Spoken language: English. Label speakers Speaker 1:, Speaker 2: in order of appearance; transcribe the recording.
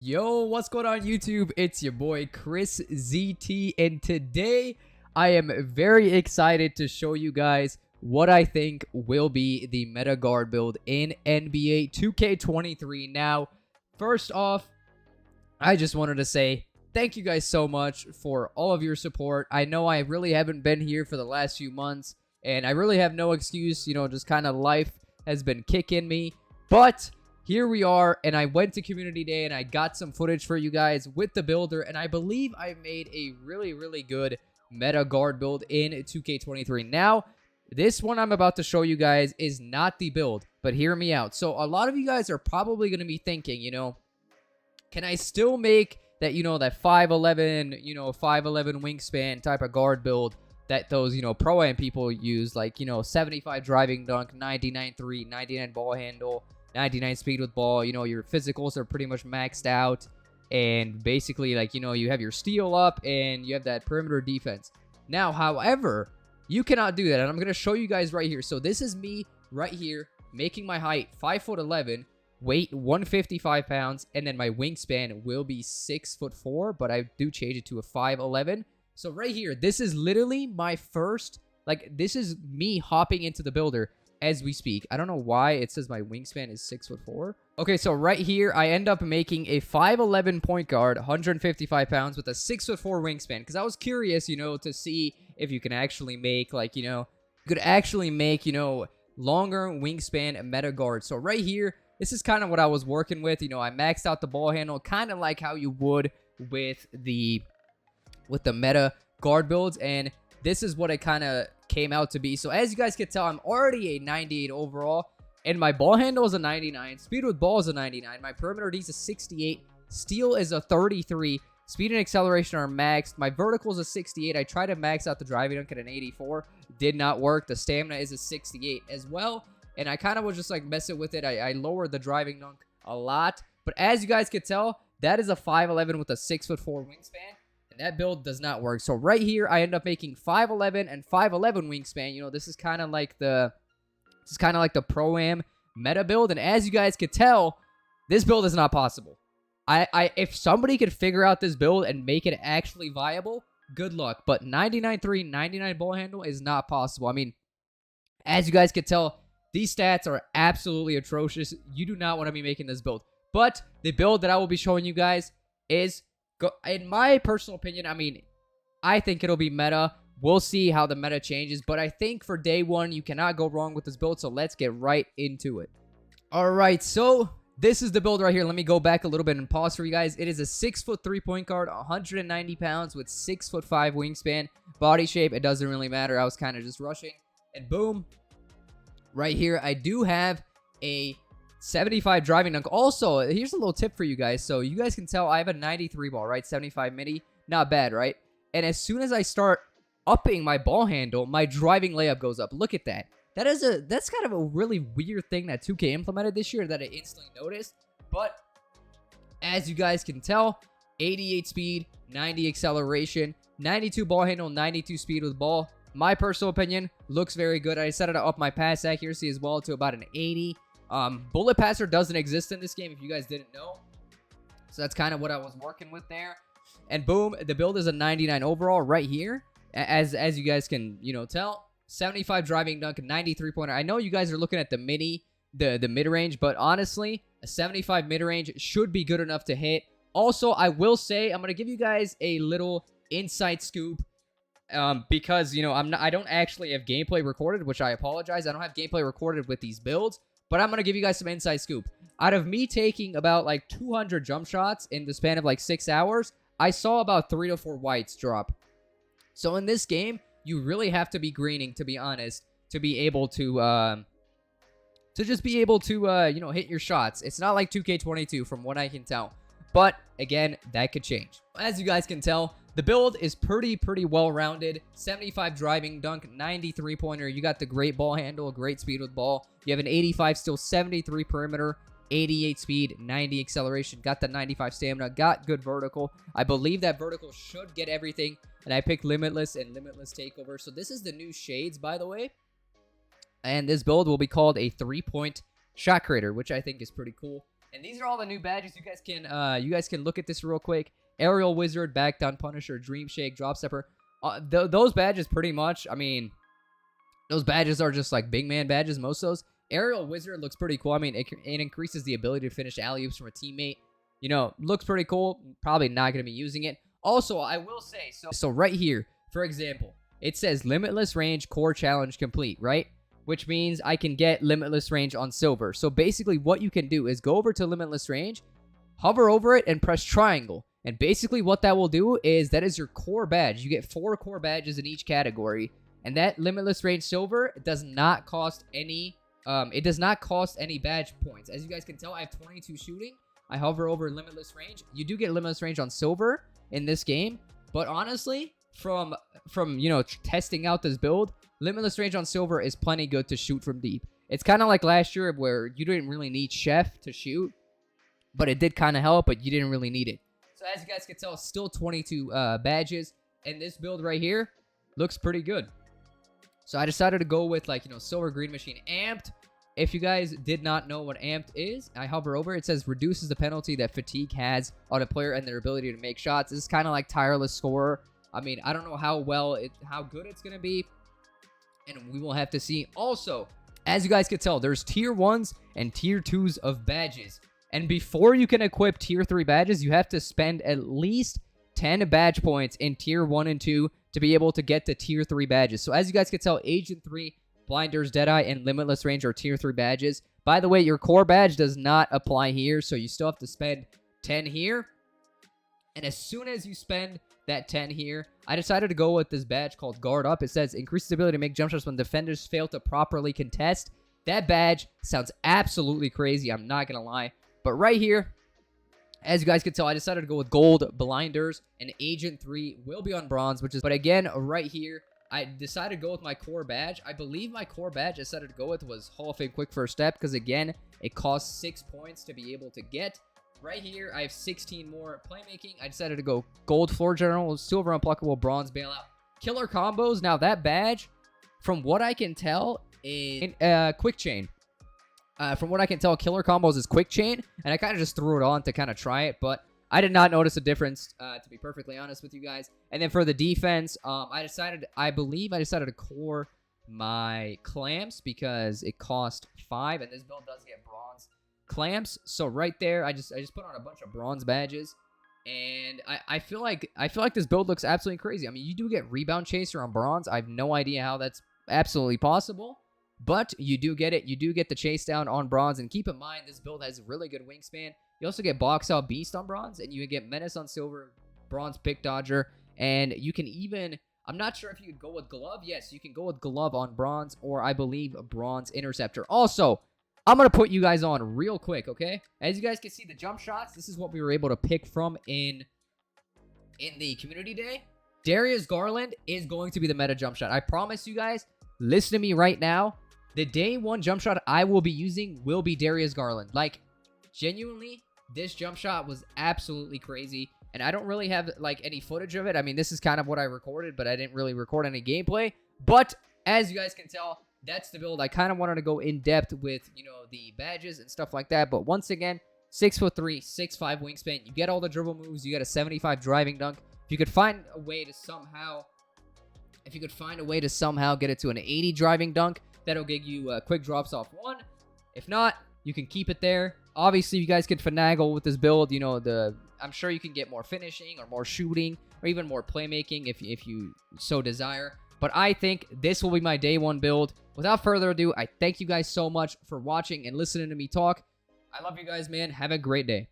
Speaker 1: Yo, what's going on YouTube? It's your boy Chris ZT, and today I am very excited to show you guys what I think will be the meta guard build in NBA 2K23. Now, first off, I just wanted to say thank you guys so much for all of your support. I know I really haven't been here for the last few months, and I really have no excuse, just kind of life has been kicking me, but here we are, and I went to community day and I got some footage for you guys with the builder, and I believe I made a really good meta guard build in 2K23. Now, this one I'm about to show you guys is not the build, but hear me out. So a lot of you guys are probably going to be thinking, can I still make that, that 5'11", 5'11" wingspan type of guard build that those, pro-am people use, like, 75 driving dunk, 99 3, 99 ball handle, 99 speed with ball. Your physicals are pretty much maxed out, and basically, like, you have your steal up and you have that perimeter defense. Now, however, you cannot do that, and I'm going to show you guys right here. So this is me right here making my height 5'11", weight 155 pounds, and then my wingspan will be 6'4", but I do change it to a 5'11". So right here, this is literally my first, like, this is me hopping into the builder as we speak. I don't know why it says my wingspan is 6'4". Okay, so right here, I end up making a 5'11" point guard, 155 pounds with a 6'4" wingspan, because I was curious, to see if you can actually make, like, you could actually make, longer wingspan meta guard. So right here, this is kind of what I was working with. I maxed out the ball handle, kind of like how you would with the meta guard builds, and this is what it kind of came out to be. So as you guys can tell, I'm already a 98 overall, and my ball handle is a 99, speed with ball is a 99, my perimeter D is a 68, steal is a 33, speed and acceleration are maxed, my vertical is a 68. I tried to max out the driving dunk at an 84, did not work. The stamina is a 68 as well, and I kind of was just like messing with it. I lowered the driving dunk a lot, but as you guys can tell, that is a 5'11" with a 6'4" wingspan. That build does not work. So right here, I end up making 5'11" and 5'11" wingspan. This is kind of like the pro-am meta build. And as you guys could tell, this build is not possible. If somebody could figure out this build and make it actually viable, good luck. But 99.3, 99 ball handle is not possible. I mean, as you guys could tell, these stats are absolutely atrocious. You do not want to be making this build. But the build that I will be showing you guys is, in my personal opinion, I mean, I think it'll be meta. We'll see how the meta changes, but I think for day one, you cannot go wrong with this build, so let's get right into it. All right, so this is the build right here. Let me go back a little bit and pause for you guys. It is a 6'3" point guard, 190 pounds with 6'5" wingspan. Body shape, it doesn't really matter. I was kind of just rushing. And boom, right here, I do have a 75 driving dunk. Also, here's a little tip for you guys. So you guys can tell I have a 93 ball, right? 75 midi. Not bad, right? And as soon as I start upping my ball handle, my driving layup goes up. Look at that. That's kind of a really weird thing that 2K implemented this year that I instantly noticed. But as you guys can tell, 88 speed, 90 acceleration, 92 ball handle, 92 speed with ball. My personal opinion, looks very good. I set it up my pass accuracy as well to about an 80. Bullet passer doesn't exist in this game if you guys didn't know. So that's kind of what I was working with there. And boom, the build is a 99 overall right here. As you guys can, tell. 75 driving dunk, 93 pointer. I know you guys are looking at the mid-range, but honestly, a 75 mid-range should be good enough to hit. Also, I will say, I'm going to give you guys a little inside scoop. Because, I don't actually have gameplay recorded, which I apologize. I don't have gameplay recorded with these builds. But I'm going to give you guys some inside scoop. Out of me taking about like 200 jump shots in the span of like 6 hours, I saw about 3 to 4 whites drop. So in this game, you really have to be greening, to be honest, to be able to just be able to, hit your shots. It's not like 2K22 from what I can tell. But again, that could change. As you guys can tell, the build is pretty well-rounded. 75 driving dunk, 93 pointer. You got the great ball handle, great speed with ball. You have an 85 still, 73 perimeter, 88 speed, 90 acceleration. Got the 95 stamina, got good vertical. I believe that vertical should get everything. And I picked Limitless and Limitless Takeover. So this is the new shades, by the way. And this build will be called a 3-point shot creator, which I think is pretty cool. And these are all the new badges. You guys can look at this real quick. Aerial Wizard, Back Down Punisher, Dream Shake, Drop Stepper. Those badges pretty much, I mean, those badges are just like big man badges, most of those. Aerial Wizard looks pretty cool. I mean, it increases the ability to finish alley-oops from a teammate. You know, looks pretty cool. Probably not going to be using it. Also, I will say, so right here, for example, it says Limitless Range Core Challenge Complete, right? Which means I can get Limitless Range on Silver. So basically what you can do is go over to Limitless Range, hover over it, and press triangle. And basically what that will do is that is your core badge. You get 4 core badges in each category. And that Limitless Range Silver does not cost any badge points. As you guys can tell, I have 22 shooting. I hover over Limitless Range. You do get Limitless Range on Silver in this game. But honestly, from you know, testing out this build, Limitless Range on Silver is plenty good to shoot from deep. It's kind of like last year where you didn't really need Chef to shoot, but it did kind of help, but you didn't really need it. So as you guys can tell, still 22 badges, and this build right here looks pretty good. So I decided to go with, like, you know, Silver Green Machine Amped. If you guys did not know what Amped is, I hover over it. It says reduces the penalty that fatigue has on a player and their ability to make shots. This is kind of like Tireless Scorer. I mean, I don't know how good it's going to be, and we will have to see. Also, as you guys can tell, there's tier 1s and tier 2s of badges. And before you can equip tier 3 badges, you have to spend at least 10 badge points in tier 1 and 2 to be able to get the tier 3 badges. So as you guys can tell, Agent 3, Blinders, Deadeye, and Limitless Range are tier 3 badges. By the way, your core badge does not apply here, so you still have to spend 10 here. And as soon as you spend that 10 here, I decided to go with this badge called Guard Up. It says increases ability to make jump shots when defenders fail to properly contest. That badge sounds absolutely crazy, I'm not going to lie. But right here, as you guys can tell, I decided to go with Gold, Blinders, and Agent 3 will be on Bronze, but again, right here, I decided to go with my core badge. I believe my core badge I decided to go with was Hall of Fame Quick First Step, because again, it costs 6 points to be able to get. Right here, I have 16 more playmaking. I decided to go Gold Floor General, Silver Unpluckable, Bronze Bailout. Killer Combos, now that badge, from what I can tell, is Quick Chain. From what I can tell, Killer Combos is Quick Chain, and I kind of just threw it on to kind of try it, but I did not notice a difference, to be perfectly honest with you guys. And then for the defense, I believe I decided to core my Clamps because it cost 5, and this build does get Bronze Clamps. So right there, I just put on a bunch of Bronze badges, and I feel like this build looks absolutely crazy. I mean, you do get Rebound Chaser on Bronze. I have no idea how that's absolutely possible. But you do get it. You do get the chase down on Bronze. And keep in mind, this build has a really good wingspan. You also get Box Out Beast on Bronze. And you get Menace on Silver, Bronze Pick Dodger. And you can even... I'm not sure if you could go with Glove. Yes, you can go with Glove on Bronze. Or I believe Bronze Interceptor. Also, I'm going to put you guys on real quick, okay? As you guys can see, the jump shots. This is what we were able to pick from in the community day. Darius Garland is going to be the meta jump shot. I promise you guys. Listen to me right now. The day 1 jump shot I will be using will be Darius Garland. Like, genuinely, this jump shot was absolutely crazy. And I don't really have, like, any footage of it. I mean, this is kind of what I recorded, but I didn't really record any gameplay. But, as you guys can tell, that's the build. I kind of wanted to go in-depth with, you know, the badges and stuff like that. But once again, 6'3", 6'5" wingspan. You get all the dribble moves. You get a 75 driving dunk. If you could find a way to somehow... get it to an 80 driving dunk, that'll give you quick drops off 1. If not, you can keep it there. Obviously, you guys can finagle with this build. You know, I'm sure you can get more finishing or more shooting or even more playmaking if you so desire. But I think this will be my day 1 build. Without further ado, I thank you guys so much for watching and listening to me talk. I love you guys, man. Have a great day.